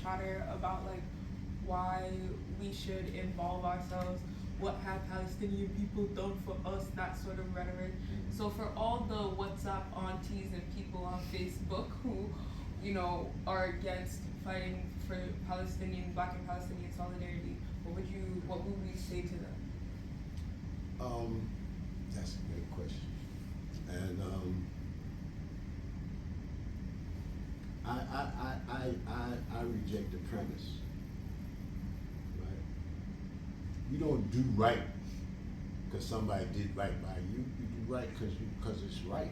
chatter about like why we should involve ourselves, what have Palestinian people done for us, that sort of rhetoric. So for all the WhatsApp aunties and people on Facebook who, you know, are against fighting for Black and Palestinian solidarity, what would we say to them? That's a great question. And I reject the premise. Right? You don't do right because somebody did right by you. You do right because it's right.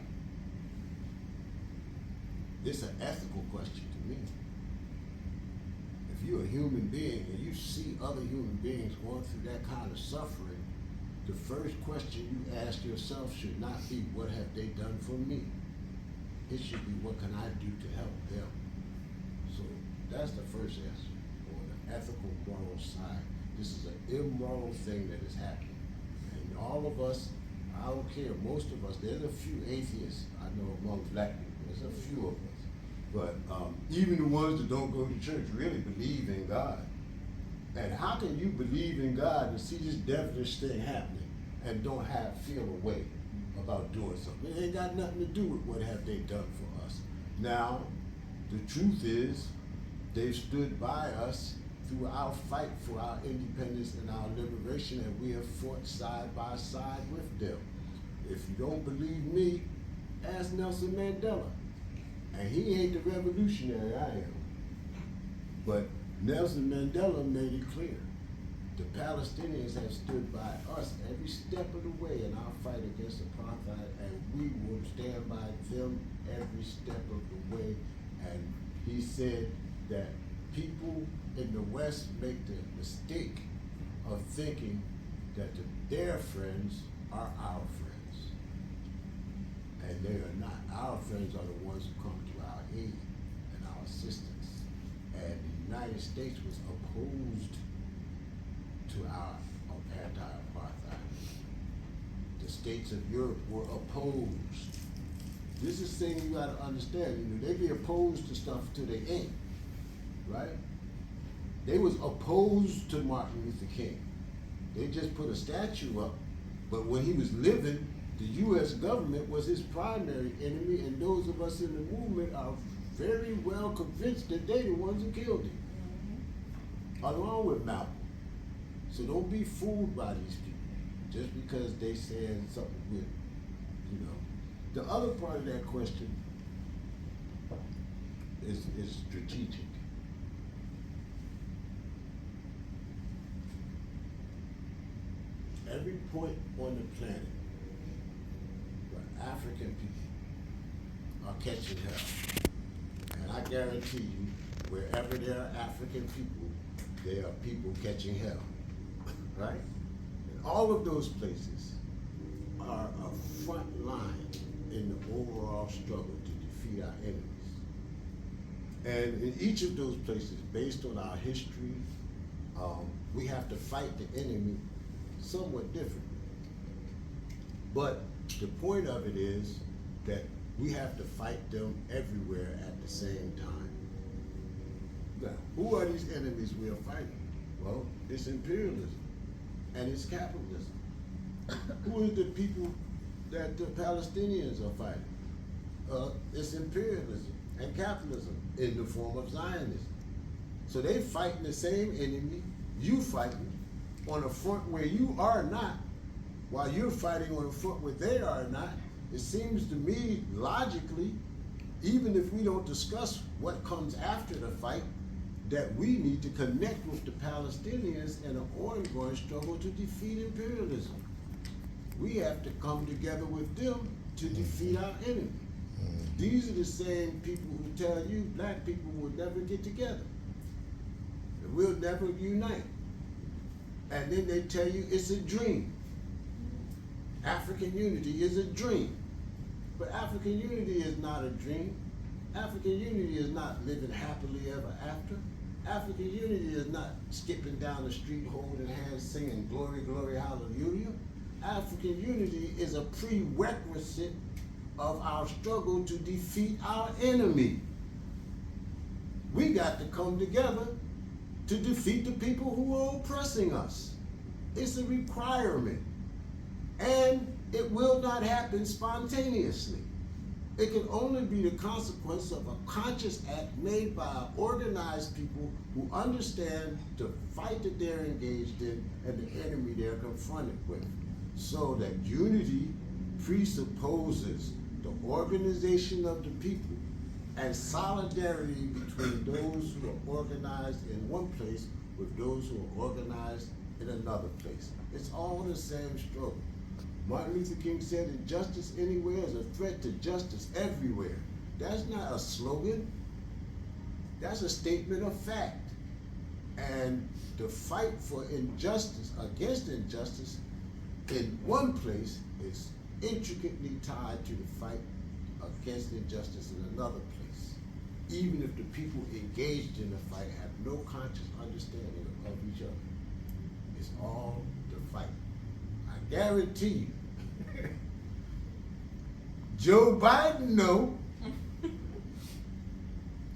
It's an ethical question to me. If you're a human being and you see other human beings going through that kind of suffering, the first question you ask yourself should not be, what have they done for me? It should be, what can I do to help them? So that's the first answer. On the ethical, moral side, this is an immoral thing that is happening. And all of us, I don't care, most of us, there's a few atheists I know among black people, there's a few of us. But even the ones that don't go to church really believe in God. And how can you believe in God and see this devilish thing happening and don't feel a way about doing something? It ain't got nothing to do with what have they done for us. Now, the truth is, they've stood by us through our fight for our independence and our liberation, and we have fought side by side with them. If you don't believe me, ask Nelson Mandela. And he ain't the revolutionary I am. But Nelson Mandela made it clear. The Palestinians have stood by us every step of the way in our fight against apartheid, and we will stand by them every step of the way. And he said that people in the West make the mistake of thinking that their friends are our friends. And they are not. Our friends are the ones who come to our aid and our assistance. And the United States was opposed to our anti-apartheid. The states of Europe were opposed. This is thing you gotta understand. You know, they be opposed to stuff till they ain't, right? They was opposed to Martin Luther King. They just put a statue up. But when he was living, the U.S. government was his primary enemy, and those of us in the movement are very well convinced that they the ones who killed him, along with Malcolm. So don't be fooled by these people just because they saying something with, you know. The other part of that question is strategic. Every point on the planet where African people are catching hell, and I guarantee you, wherever there are African people, there are people catching hell, right? And all of those places are a front line in the overall struggle to defeat our enemies. And in each of those places, based on our history, we have to fight the enemy somewhat differently. But the point of it is that we have to fight them everywhere at the same time. Now, who are these enemies we are fighting? Well, it's imperialism and it's capitalism. Who are the people that the Palestinians are fighting? It's imperialism and capitalism in the form of Zionism. So they fighting the same enemy you fighting on a front where you are not, while you're fighting on a front where they are not. It seems to me, logically, even if we don't discuss what comes after the fight, that we need to connect with the Palestinians in an ongoing struggle to defeat imperialism. We have to come together with them to defeat our enemy. These are the same people who tell you black people will never get together. We'll never unite. And then they tell you it's a dream. African unity is a dream. But African unity is not a dream. African unity is not living happily ever after. African unity is not skipping down the street holding hands singing glory, glory, hallelujah. African unity is a prerequisite of our struggle to defeat our enemy. We got to come together to defeat the people who are oppressing us. It's a requirement. And it will not happen spontaneously. It can only be the consequence of a conscious act made by organized people who understand the fight that they're engaged in and the enemy they're confronted with. So that unity presupposes the organization of the people and solidarity between those who are organized in one place with those who are organized in another place. It's all the same struggle. Martin Luther King said, injustice anywhere is a threat to justice everywhere. That's not a slogan. That's a statement of fact. And the fight for injustice, against injustice, in one place is intricately tied to the fight against injustice in another place. Even if the people engaged in the fight have no conscious understanding of each other. It's all the fight. I guarantee you, Joe Biden know,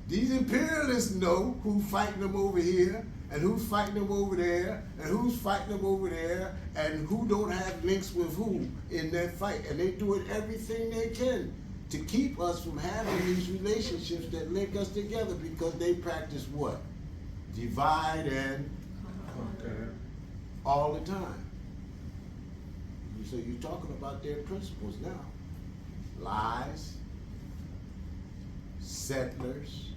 these imperialists know who's fighting them over here, and who's fighting them over there, and who's fighting them over there, and who don't have links with who in that fight. And they're doing everything they can to keep us from having these relationships that link us together, because they practice what? Divide and conquer all the time. So you're talking about their principles now. Lies, settlers,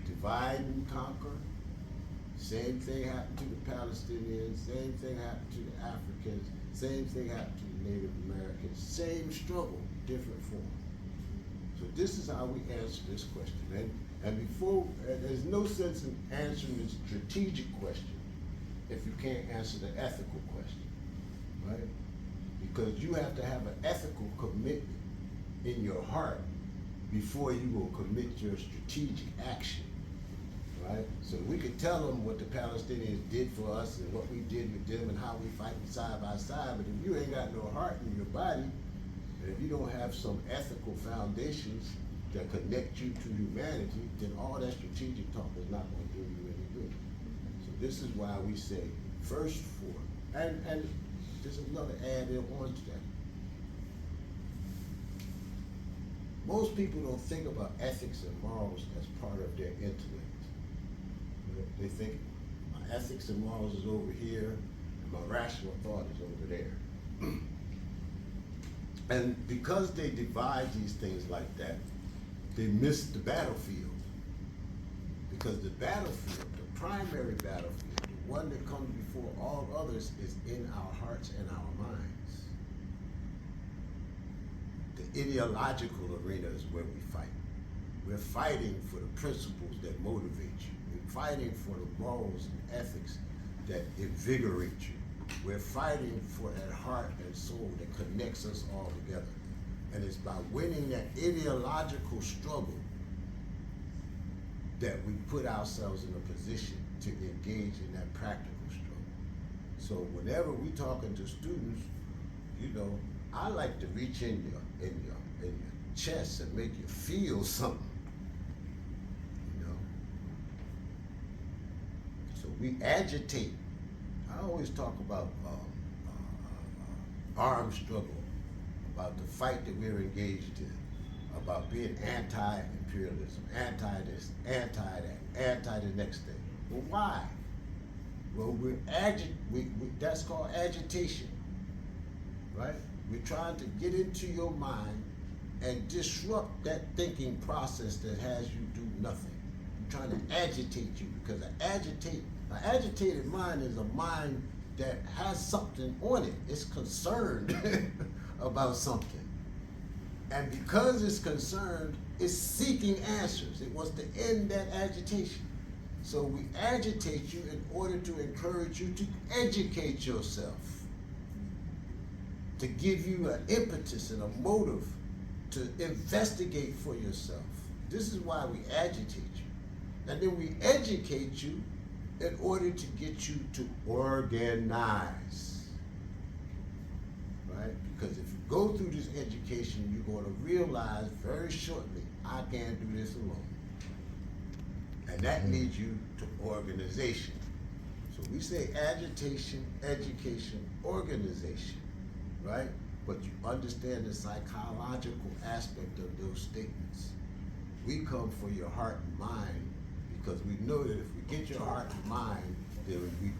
divide and conquer. Same thing happened to the Palestinians, same thing happened to the Africans, same thing happened to the Native Americans. Same struggle, different form. So this is how we answer this question. And before, there's no sense in answering the strategic question if you can't answer the ethical question, right? Because you have to have an ethical commitment in your heart before you will commit your strategic action, right? So we could tell them what the Palestinians did for us and what we did with them and how we fight side by side, but if you ain't got no heart in your body, and if you don't have some ethical foundations that connect you to humanity, then all that strategic talk is not going to do you any good. So this is why we say first for, and there's another add on to that. Most people don't think about ethics and morals as part of their intellect. They think my ethics and morals is over here, and my rational thought is over there. And because they divide these things like that, they miss the battlefield. Because the battlefield, the primary battlefield, the one that comes before all others, is in our hearts and our minds. The ideological arena is where we fight. We're fighting for the principles that motivate you. We're fighting for the morals and ethics that invigorate you. We're fighting for that heart and soul that connects us all together. And it's by winning that ideological struggle that we put ourselves in a position to engage in that practical struggle. So whenever we're talking to students, you know, I like to reach in your chest and make you feel something, you know. So we agitate. I always talk about armed struggle, about the fight that we're engaged in, about being anti-imperialism, anti-this, anti-that, anti the next thing. Well, why? Well, that's called agitation, right? We're trying to get into your mind and disrupt that thinking process that has you do nothing. We're trying to agitate you, because an agitated mind is a mind that has something on it. It's concerned about something. And because it's concerned, it's seeking answers. It wants to end that agitation. So we agitate you in order to encourage you to educate yourself, to give you an impetus and a motive to investigate for yourself. This is why we agitate you. And then we educate you in order to get you to organize, right? Because if you go through this education, you're going to realize very shortly, I can't do this alone. And that leads you to organization. So we say agitation, education, organization, right? But you understand the psychological aspect of those statements. We come for your heart and mind because we know that if we get your heart and mind, then we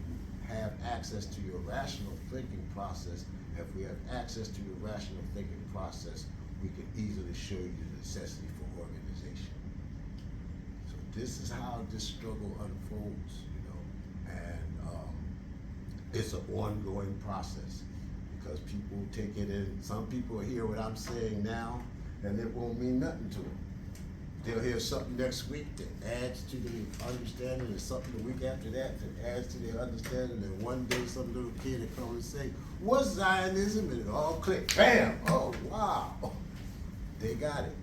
have access to your rational thinking process. If we have access to your rational thinking process, we can easily show you the necessity for organization. So this is how this struggle unfolds, you know, and it's an ongoing process because people take it in. Some people hear what I'm saying now, and it won't mean nothing to them. They'll hear something next week that adds to their understanding, and something the week after that that adds to their understanding, and one day some little kid will come and say, what's Zionism? And it all click, bam, oh wow, they got it.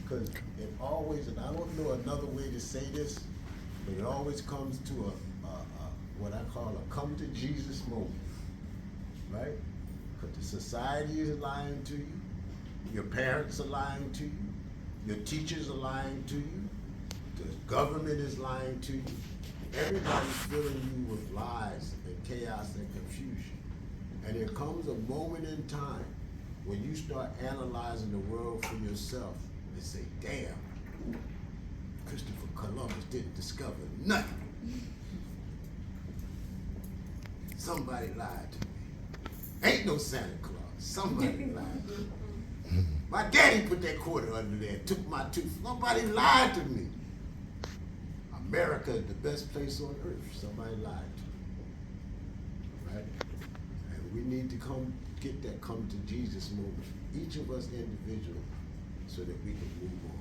Because it always, and I don't know another way to say this, but it always comes to a what I call a come to Jesus moment, right? Because the society is lying to you, your parents are lying to you, your teachers are lying to you, the government is lying to you. Everybody's filling you with lies and chaos and confusion. And there comes a moment in time when you start analyzing the world for yourself and say, damn, Christopher Columbus didn't discover nothing. Somebody lied to me. Ain't no Santa Claus. Somebody lied to me. My daddy put that quarter under there and took my tooth. Nobody lied to me. America is the best place on earth. Somebody lied to me. Right? And we need to get that come to Jesus moment, each of us individually, so that we can move on.